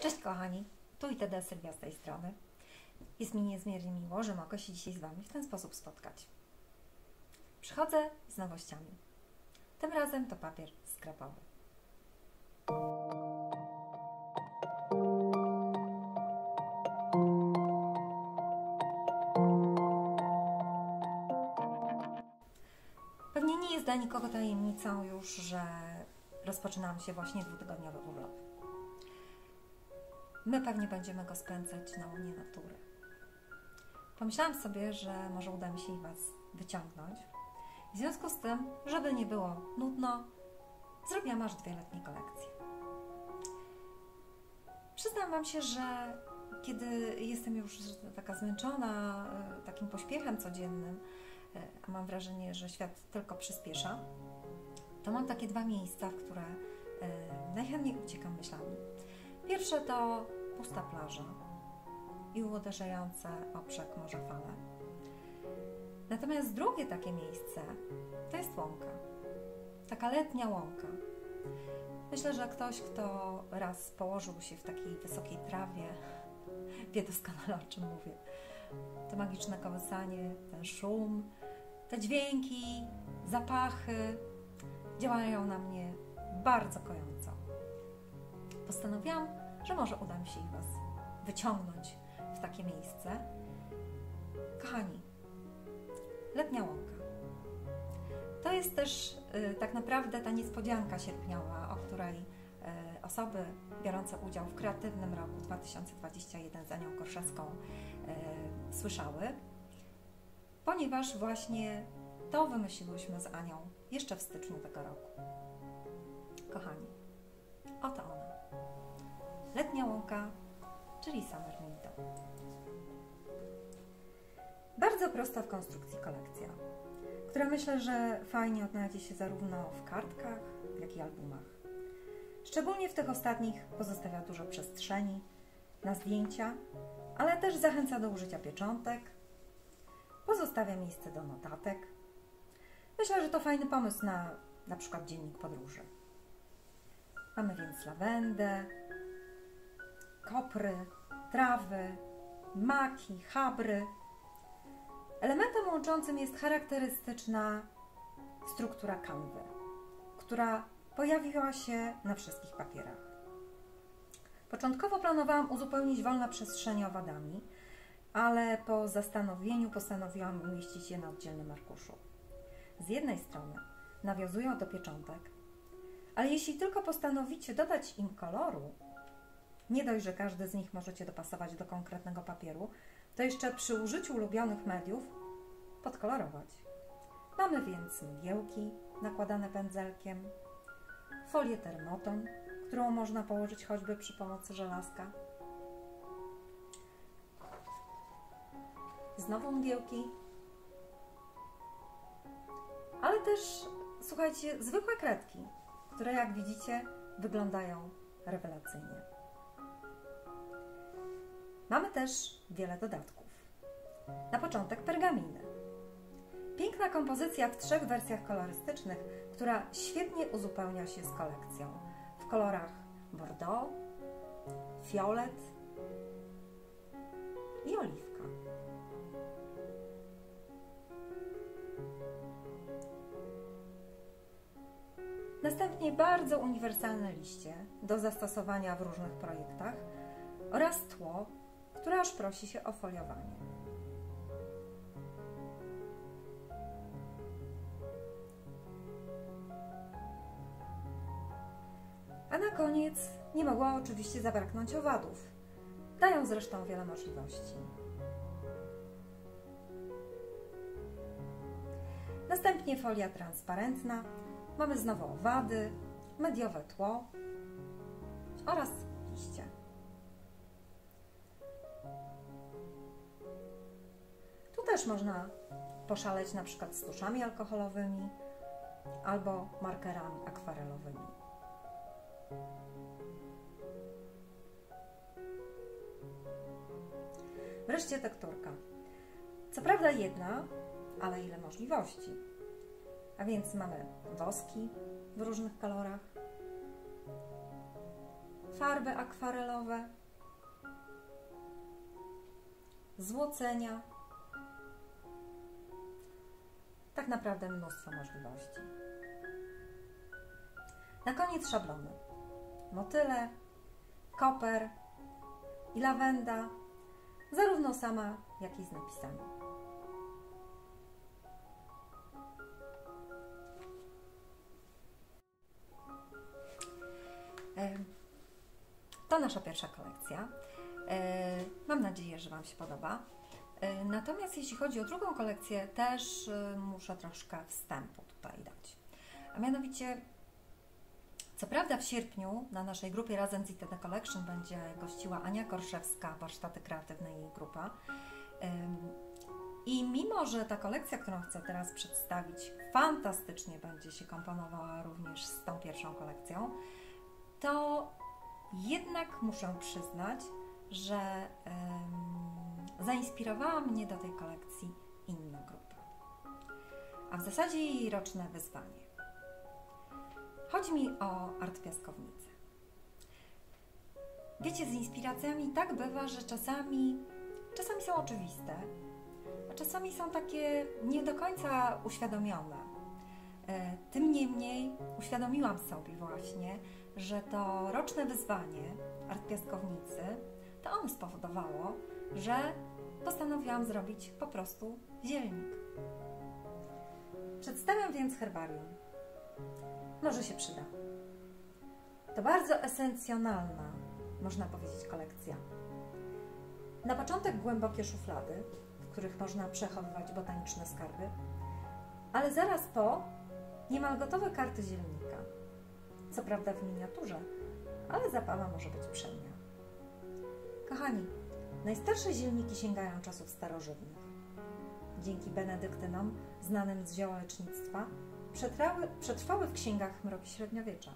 Cześć kochani, tu i tedy Sylwia z tej strony. Jest mi niezmiernie miło, że mogę się dzisiaj z Wami w ten sposób spotkać. Przychodzę z nowościami. Tym razem to papier skrapowy. Pewnie nie jest dla nikogo tajemnicą już, że rozpoczynam się właśnie dwutygodniowy urlop. My pewnie będziemy go spędzać na łonie natury. Pomyślałam sobie, że może uda mi się i Was wyciągnąć. W związku z tym, żeby nie było nudno, zrobiłam aż 2 letnie kolekcje. Przyznam Wam się, że kiedy jestem już taka zmęczona takim pośpiechem codziennym, a mam wrażenie, że świat tylko przyspiesza, to mam takie 2 miejsca, w które najchętniej uciekam myślami. Pierwsze to pusta plaża i uderzające o brzeg morza fale. Natomiast drugie takie miejsce to jest łąka. Taka letnia łąka. Myślę, że ktoś, kto raz położył się w takiej wysokiej trawie, wie doskonale, o czym mówię. To magiczne kołysanie, ten szum, te dźwięki, zapachy działają na mnie bardzo kojąco. Postanowiłam, że może uda mi się i Was wyciągnąć w takie miejsce. Kochani, letnia łąka. To jest też tak naprawdę ta niespodzianka sierpniowa, o której osoby biorące udział w kreatywnym roku 2021 z Anią Korszewską słyszały, ponieważ właśnie to wymyśliłyśmy z Anią jeszcze w styczniu tego roku. Kochani, oto ona. Letnia łąka, czyli Summer Meadow. Bardzo prosta w konstrukcji kolekcja, która myślę, że fajnie odnajdzie się zarówno w kartkach, jak i albumach. Szczególnie w tych ostatnich pozostawia dużo przestrzeni na zdjęcia, ale też zachęca do użycia pieczątek, pozostawia miejsce do notatek. Myślę, że to fajny pomysł na przykład dziennik podróży. Mamy więc lawendę, kopry, trawy, maki, chabry. Elementem łączącym jest charakterystyczna struktura kanwy, która pojawiła się na wszystkich papierach. Początkowo planowałam uzupełnić wolne przestrzenie owadami, ale po zastanowieniu postanowiłam umieścić je na oddzielnym arkuszu. Z jednej strony nawiązują do pieczątek, ale jeśli tylko postanowicie dodać im koloru, nie dość, że każdy z nich możecie dopasować do konkretnego papieru, to jeszcze przy użyciu ulubionych mediów podkolorować. Mamy więc mgiełki nakładane pędzelkiem, folię termoton, którą można położyć choćby przy pomocy żelazka. Znowu mgiełki, ale też, słuchajcie, zwykłe kredki, które jak widzicie wyglądają rewelacyjnie. Mamy też wiele dodatków. Na początek pergaminy. Piękna kompozycja w 3 wersjach kolorystycznych, która świetnie uzupełnia się z kolekcją. W kolorach bordeaux, fiolet i oliwka. Następnie bardzo uniwersalne liście do zastosowania w różnych projektach oraz tło, które aż prosi się o foliowanie. A na koniec nie mogło oczywiście zabraknąć owadów. Dają zresztą wiele możliwości. Następnie folia transparentna. Mamy znowu owady, mediowe tło oraz liście. Tu też można poszaleć na przykład z tuszami alkoholowymi albo markerami akwarelowymi. Wreszcie tekturka. Co prawda jedna, ale ile możliwości. A więc mamy woski w różnych kolorach, farby akwarelowe, złocenia. Tak naprawdę mnóstwo możliwości. Na koniec szablony. Motyle, koper i lawenda, zarówno sama, jak i z napisami. To nasza pierwsza kolekcja. Mam nadzieję, że Wam się podoba. Natomiast jeśli chodzi o drugą kolekcję, też muszę troszkę wstępu tutaj dać. A mianowicie, co prawda w sierpniu na naszej grupie Razem z ITD Collection będzie gościła Ania Korszewska, Warsztaty Kreatywne i jej grupa. I mimo, że ta kolekcja, którą chcę teraz przedstawić, fantastycznie będzie się komponowała również z tą pierwszą kolekcją, to jednak muszę przyznać, że zainspirowała mnie do tej kolekcji inna grupa, a w zasadzie jej roczne wyzwanie. Chodzi mi o Art Piaskownicę. Wiecie, z inspiracjami tak bywa, że czasami są oczywiste, a czasami są takie nie do końca uświadomione. Tym niemniej uświadomiłam sobie właśnie, że to roczne wyzwanie Art Piaskownicy, to ono spowodowało, że postanowiłam zrobić po prostu zielnik. Przedstawiam więc herbarium. Może się przyda. To bardzo esencjonalna, można powiedzieć, kolekcja. Na początek głębokie szuflady, w których można przechowywać botaniczne skarby, ale zaraz po niemal gotowe karty zielnika. Co prawda w miniaturze, ale zabawa może być przednia. Kochani, najstarsze zielniki sięgają czasów starożytnych. Dzięki benedyktynom, znanym z ziołolecznictwa, przetrwały w księgach mroki średniowiecza.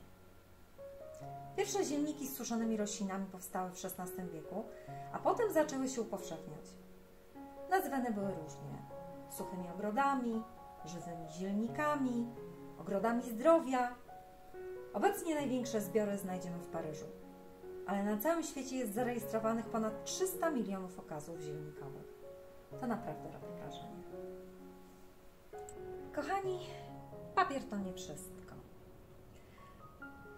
Pierwsze zielniki z suszonymi roślinami powstały w XVI wieku, a potem zaczęły się upowszechniać. Nazywane były różnie: suchymi ogrodami, żywymi zielnikami, ogrodami zdrowia. Obecnie największe zbiory znajdziemy w Paryżu, ale na całym świecie jest zarejestrowanych ponad 300 milionów okazów zielnikowych. To naprawdę robi wrażenie. Kochani, papier to nie wszystko.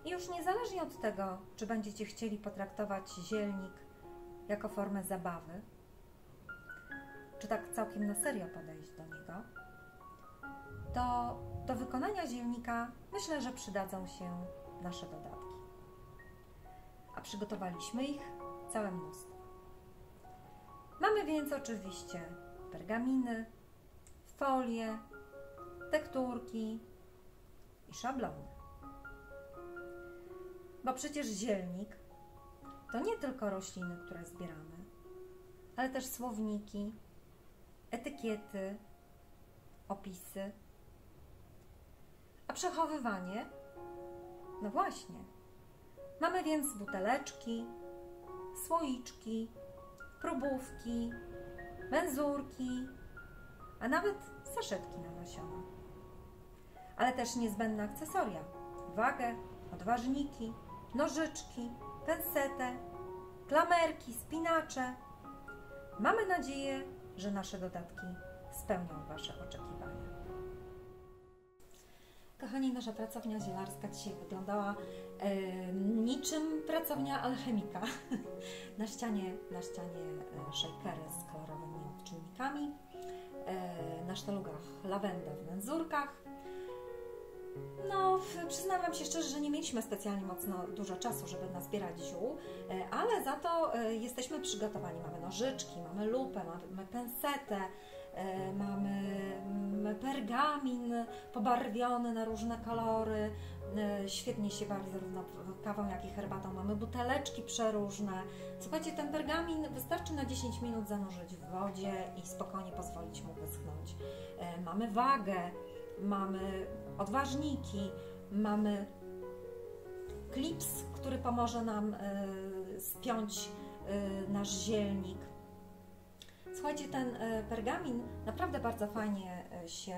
I już niezależnie od tego, czy będziecie chcieli potraktować zielnik jako formę zabawy, czy tak całkiem na serio podejść do niego, to do wykonania zielnika myślę, że przydadzą się nasze dodatki. A przygotowaliśmy ich całe mnóstwo. Mamy więc oczywiście pergaminy, folie, tekturki i szablony. Bo przecież zielnik to nie tylko rośliny, które zbieramy, ale też słowniki, etykiety, opisy. A przechowywanie? No właśnie. Mamy więc buteleczki, słoiczki, próbówki, menzurki, a nawet saszetki na nasiona. Ale też niezbędne akcesoria: wagę, odważniki, nożyczki, pensetę, klamerki, spinacze. Mamy nadzieję, że nasze dodatki spełnią Wasze oczekiwania. Kochani, nasza pracownia zielarska dzisiaj wyglądała niczym pracownia alchemika. Na ścianie shakery z kolorowymi odczynnikami, na sztalugach lawenda w menzurkach. No, przyznam Wam się szczerze, że nie mieliśmy specjalnie dużo czasu, żeby nazbierać ziół, ale za to jesteśmy przygotowani. Mamy nożyczki, mamy lupę, mamy pensetę, mamy pergamin pobarwiony na różne kolory. Świetnie się bawi zarówno kawą, jak i herbatą. Mamy buteleczki przeróżne. Słuchajcie, ten pergamin wystarczy na 10 minut zanurzyć w wodzie i spokojnie pozwolić mu wyschnąć. Mamy wagę, mamy odważniki, mamy klips, który pomoże nam spiąć nasz zielnik. Słuchajcie, ten pergamin naprawdę bardzo fajnie się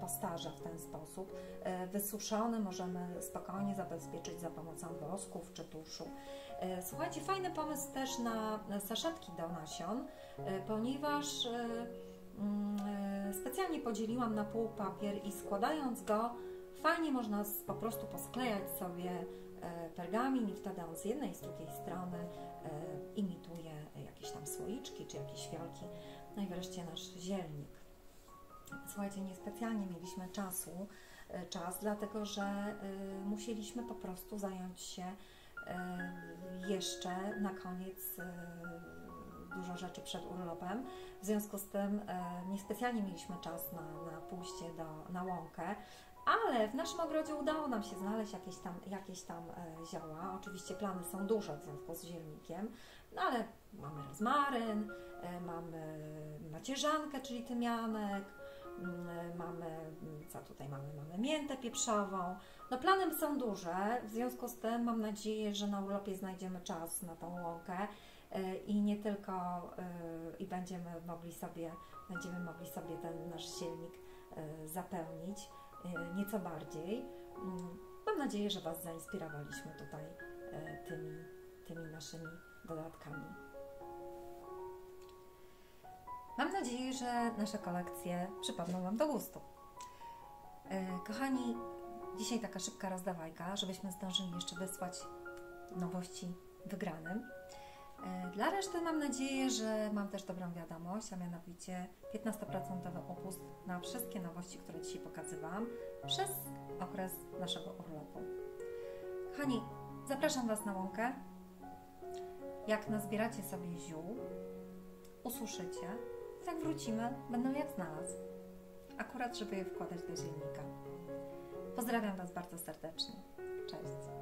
postarza w ten sposób. Wysuszony możemy spokojnie zabezpieczyć za pomocą wosków czy tuszu. Słuchajcie, fajny pomysł też na saszetki do nasion, ponieważ specjalnie podzieliłam na pół papier i składając go fajnie można po prostu posklejać sobie pergamin i wtedy on z jednej i z drugiej strony imituje jakieś tam słoiczki czy jakieś fiolki. No i wreszcie nasz zielnik. Słuchajcie, niespecjalnie mieliśmy czas, dlatego że musieliśmy po prostu zająć się jeszcze na koniec dużo rzeczy przed urlopem. W związku z tym niespecjalnie mieliśmy czas na pójście na łąkę, ale w naszym ogrodzie udało nam się znaleźć jakieś tam zioła. Oczywiście plany są duże w związku z zielnikiem, no ale mamy rozmaryn, mamy macierzankę, czyli tymianek, co tutaj mamy? Mamy miętę pieprzową. No plany są duże, w związku z tym mam nadzieję, że na urlopie znajdziemy czas na tą łąkę i nie tylko będziemy mogli sobie ten nasz zielnik zapełnić nieco bardziej. Mam nadzieję, że Was zainspirowaliśmy tutaj tymi naszymi dodatkami. Mam nadzieję, że nasze kolekcje przypadną Wam do gustu. Kochani, dzisiaj taka szybka rozdawajka, żebyśmy zdążyli jeszcze wysłać nowości wygranym. Dla reszty mam nadzieję, że mam też dobrą wiadomość, a mianowicie 15% upust na wszystkie nowości, które dzisiaj pokazywałam przez okres naszego urlopu. Kochani, zapraszam Was na łąkę. Jak nazbieracie sobie ziół, ususzycie, jak wrócimy, będą jak znalazł. Akurat, żeby je wkładać do zielnika. Pozdrawiam Was bardzo serdecznie. Cześć!